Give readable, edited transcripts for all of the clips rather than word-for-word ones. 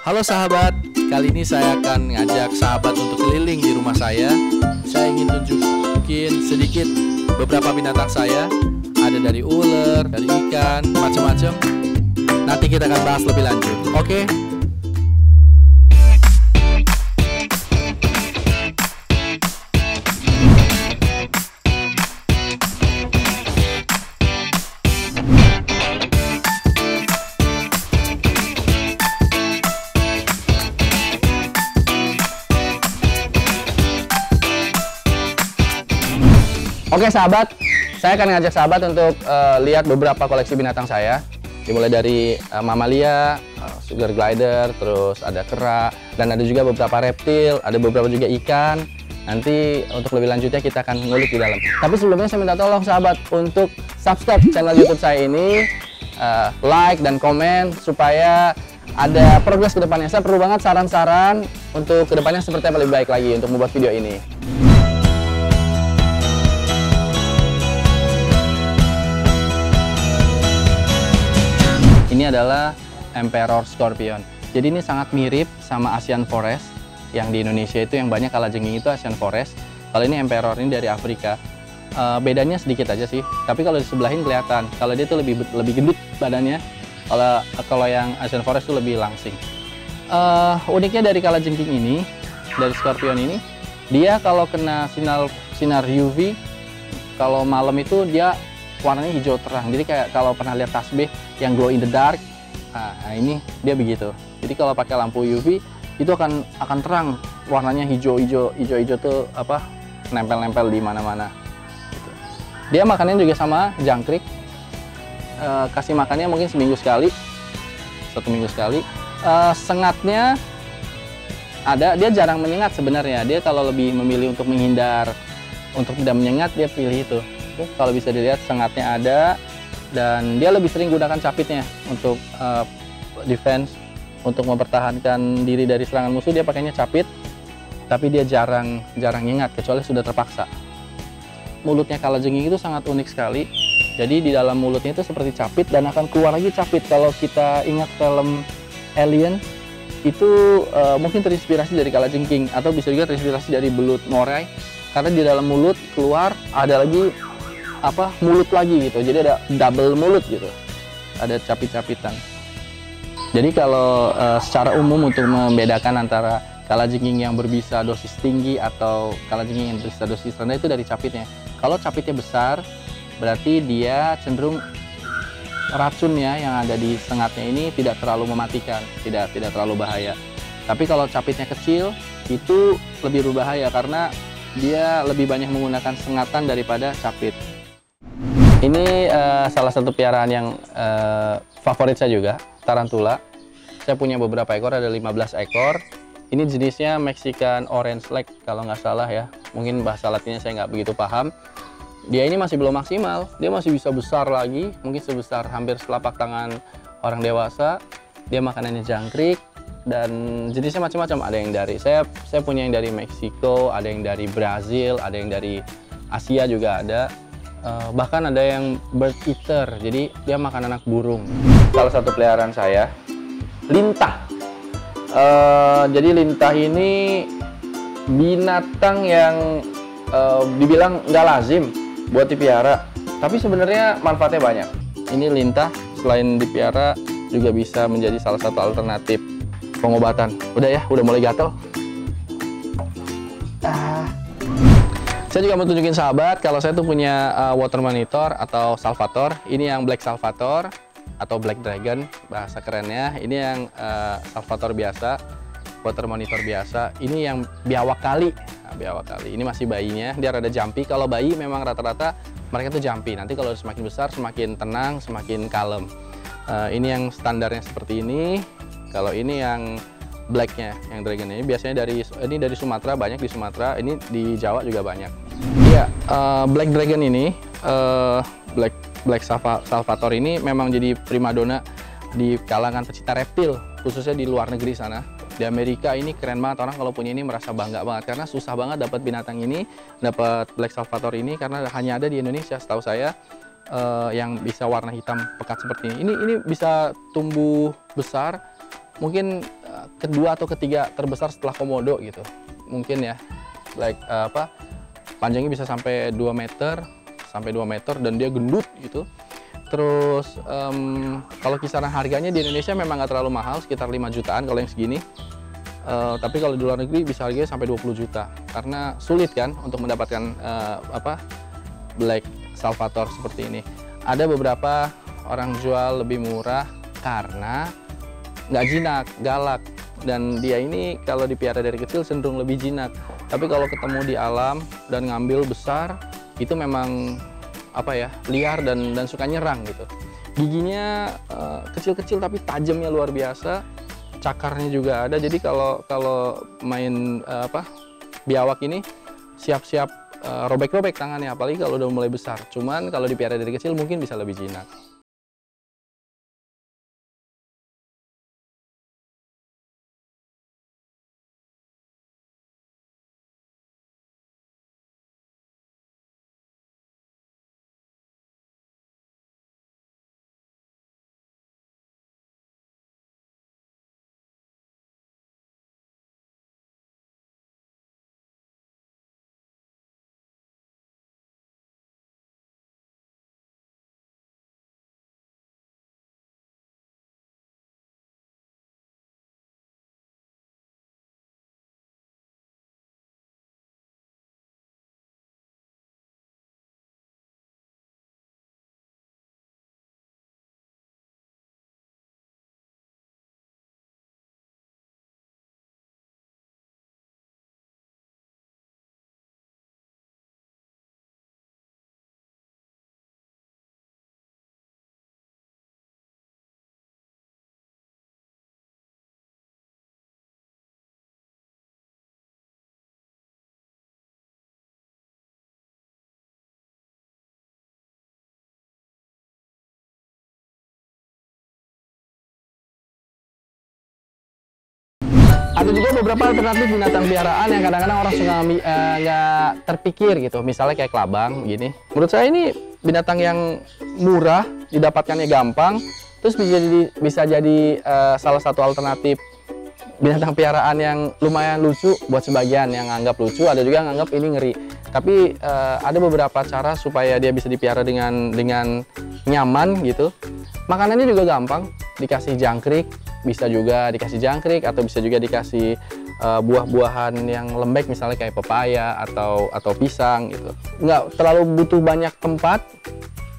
Halo sahabat, kali ini saya akan ngajak sahabat untuk keliling di rumah saya. Saya ingin tunjukin sedikit beberapa binatang saya. Ada dari ular, dari ikan, macam-macam. Nanti kita akan bahas lebih lanjut. Oke? Oke sahabat, saya akan ngajak sahabat untuk lihat beberapa koleksi binatang saya. Dimulai dari mamalia, sugar glider, terus ada kera, dan ada juga beberapa reptil, ada beberapa juga ikan. Nanti untuk lebih lanjutnya kita akan ngulik di dalam. Tapi sebelumnya saya minta tolong sahabat untuk subscribe channel YouTube saya ini, like dan komen supaya ada progres ke depannya. Saya perlu banget saran-saran untuk kedepannya seperti apa lebih baik lagi untuk membuat video ini. Ini adalah Emperor Scorpion. Jadi ini sangat mirip sama Asian Forest. Yang di Indonesia itu yang banyak kalajengking itu Asian Forest. Kalau ini Emperor, ini dari Afrika. Bedanya sedikit aja sih. Tapi kalau di sebelahin kelihatan. Kalau dia itu lebih gendut badannya. Kalau yang Asian Forest itu lebih langsing. Uniknya dari kalajengking ini, dari Scorpion ini, dia kalau kena sinar UV, kalau malam itu dia warnanya hijau terang. Jadi kayak kalau pernah lihat tasbih yang glow in the dark, nah ini dia begitu. Jadi kalau pakai lampu UV itu akan terang, warnanya hijau tuh apa, nempel-nempel di mana-mana. Gitu. Dia makannya juga sama jangkrik. Kasih makannya mungkin seminggu sekali, 1 minggu sekali. Sengatnya ada, dia jarang menyengat sebenarnya. Dia kalau lebih memilih untuk menghindar, untuk tidak menyengat, dia pilih itu. Kalau bisa dilihat sengatnya ada, dan dia lebih sering gunakan capitnya untuk defense, untuk mempertahankan diri dari serangan musuh. Dia pakainya capit, tapi dia jarang nyengat kecuali sudah terpaksa. Mulutnya kalajengking itu sangat unik sekali. Jadi di dalam mulutnya itu seperti capit dan akan keluar lagi capit. Kalau kita ingat film Alien itu mungkin terinspirasi dari kalajengking, atau bisa juga terinspirasi dari belut Moray, karena di dalam mulut keluar ada lagi mulut lagi gitu. Jadi ada double mulut gitu, ada capit-capitan. Jadi kalau secara umum untuk membedakan antara kalajengking yang berbisa dosis tinggi atau kalajengking yang berbisa dosis rendah itu dari capitnya. Kalau capitnya besar berarti dia cenderung racunnya yang ada di sengatnya ini tidak terlalu mematikan, tidak terlalu bahaya. Tapi kalau capitnya kecil itu lebih berbahaya karena dia lebih banyak menggunakan sengatan daripada capit. Ini salah satu piaraan yang favorit saya juga, tarantula. Saya punya beberapa ekor, ada 15 ekor. Ini jenisnya Mexican Orange Leg kalau nggak salah ya. Mungkin bahasa latinnya saya nggak begitu paham. Dia ini masih belum maksimal, dia masih bisa besar lagi, mungkin sebesar hampir selapak tangan orang dewasa. Dia makanannya jangkrik dan jenisnya macam-macam. Ada yang dari saya punya yang dari Meksiko, ada yang dari Brazil, ada yang dari Asia juga ada. Bahkan ada yang bird eater, jadi dia makan anak burung. Salah satu peliharaan saya, lintah. Jadi lintah ini binatang yang dibilang nggak lazim buat dipelihara, tapi sebenarnya manfaatnya banyak. Ini lintah selain dipelihara juga bisa menjadi salah satu alternatif pengobatan. Udah ya, udah mulai gatel. Saya juga mau tunjukin sahabat kalau saya tuh punya water monitor atau salvator. Ini yang black salvator atau black dragon bahasa kerennya. Ini yang salvator biasa, water monitor biasa. Ini yang biawak kali. Nah, biawak kali. Ini masih bayinya. Dia rada jumpy. Kalau bayi memang rata-rata mereka tuh jumpy. Nanti kalau semakin besar semakin tenang, semakin kalem. Ini yang standarnya seperti ini. Kalau ini yang blacknya, yang dragon ini biasanya dari Sumatera, banyak di Sumatera, ini di Jawa juga banyak. Iya, black dragon ini, black salvator ini memang jadi primadona di kalangan pecinta reptil, khususnya di luar negeri sana. Di Amerika ini keren banget, orang kalau punya ini merasa bangga banget karena susah banget dapat binatang ini, dapat black salvator ini karena hanya ada di Indonesia setahu saya. Yang bisa warna hitam pekat seperti ini. Ini bisa tumbuh besar. Mungkin kedua atau ketiga terbesar setelah komodo gitu. Mungkin ya. Panjangnya bisa sampai 2 meter dan dia gendut gitu. Terus kalau kisaran harganya di Indonesia memang nggak terlalu mahal, sekitar 5 jutaan kalau yang segini. Tapi kalau di luar negeri bisa harganya sampai 20 juta karena sulit kan untuk mendapatkan Black Salvator seperti ini. Ada beberapa orang jual lebih murah karena nggak jinak, galak, dan dia ini kalau dipelihara dari kecil cenderung lebih jinak. Tapi kalau ketemu di alam dan ngambil besar itu memang liar dan suka nyerang gitu. Giginya kecil-kecil tapi tajamnya luar biasa. Cakarnya juga ada, jadi kalau main biawak ini siap-siap robek-robek tangannya, apalagi kalau udah mulai besar. Cuman kalau dipelihara dari kecil mungkin bisa lebih jinak. Ada juga beberapa alternatif binatang piaraan yang kadang-kadang orang suka nggak terpikir gitu. Misalnya kayak kelabang gini. Menurut saya ini binatang yang murah, didapatkannya gampang, terus bisa jadi salah satu alternatif binatang piaraan yang lumayan lucu buat sebagian yang anggap lucu, ada juga yang anggap ini ngeri. Tapi ada beberapa cara supaya dia bisa dipelihara dengan nyaman gitu. Makanannya juga gampang, dikasih jangkrik, bisa juga dikasih jangkrik atau bisa juga dikasih buah-buahan yang lembek misalnya kayak pepaya atau pisang gitu. Nggak terlalu butuh banyak tempat,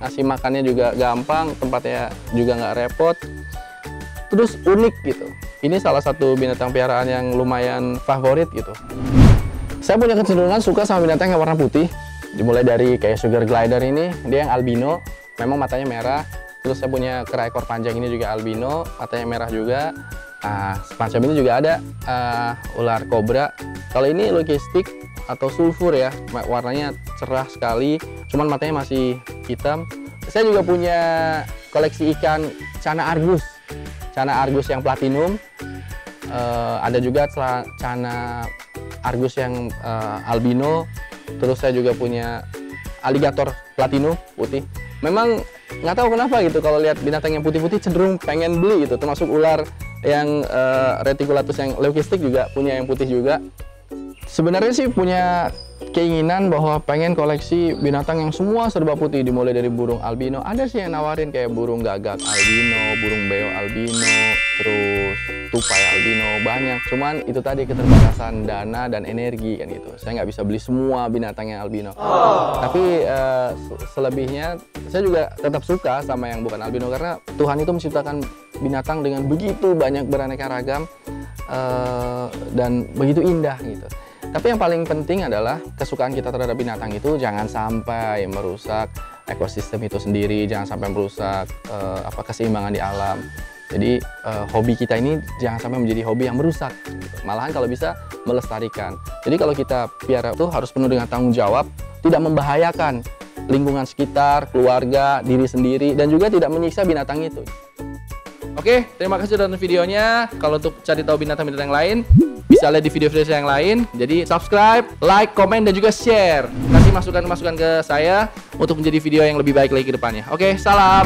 ngasih makannya juga gampang, tempatnya juga nggak repot. Terus unik gitu. Ini salah satu binatang piaraan yang lumayan favorit gitu. Saya punya kecenderungan suka sama binatang yang warna putih. Dimulai dari kayak sugar glider ini, dia yang albino, memang matanya merah. Terus saya punya kera ekor panjang ini juga albino, matanya merah juga. Semacam ini juga ada ular kobra. Kalau ini logistik atau sulfur ya, warnanya cerah sekali, cuman matanya masih hitam. Saya juga punya koleksi ikan cana argus yang platinum. Ada juga cana argus yang albino. Terus saya juga punya aligator platinum putih. Memang nggak tahu kenapa gitu, kalau lihat binatang yang putih-putih cenderung pengen beli gitu. Termasuk ular yang reticulatus yang leukistik juga punya yang putih juga. Sebenarnya sih punya keinginan bahwa pengen koleksi binatang yang semua serba putih, dimulai dari burung albino. Ada sih yang nawarin kayak burung gagak albino, burung beo albino, terus tupai albino, banyak. Cuman itu tadi keterbatasan dana dan energi kan gitu. Saya nggak bisa beli semua binatang yang albino. Tapi selebihnya saya juga tetap suka sama yang bukan albino karena Tuhan itu menciptakan binatang dengan begitu banyak beraneka ragam dan begitu indah gitu. Tapi yang paling penting adalah kesukaan kita terhadap binatang itu jangan sampai merusak ekosistem itu sendiri, jangan sampai merusak keseimbangan di alam. Jadi hobi kita ini jangan sampai menjadi hobi yang merusak, malahan kalau bisa melestarikan. Jadi kalau kita piara itu harus penuh dengan tanggung jawab, tidak membahayakan lingkungan sekitar, keluarga, diri sendiri, dan juga tidak menyiksa binatang itu. Oke, terima kasih sudah nonton videonya. Kalau untuk cari tahu binatang-binatang yang lain, bisa lihat di video-video saya yang lain. Jadi subscribe, like, komen, dan juga share. Kasih masukan-masukan ke saya untuk menjadi video yang lebih baik lagi ke depannya. Oke, salam!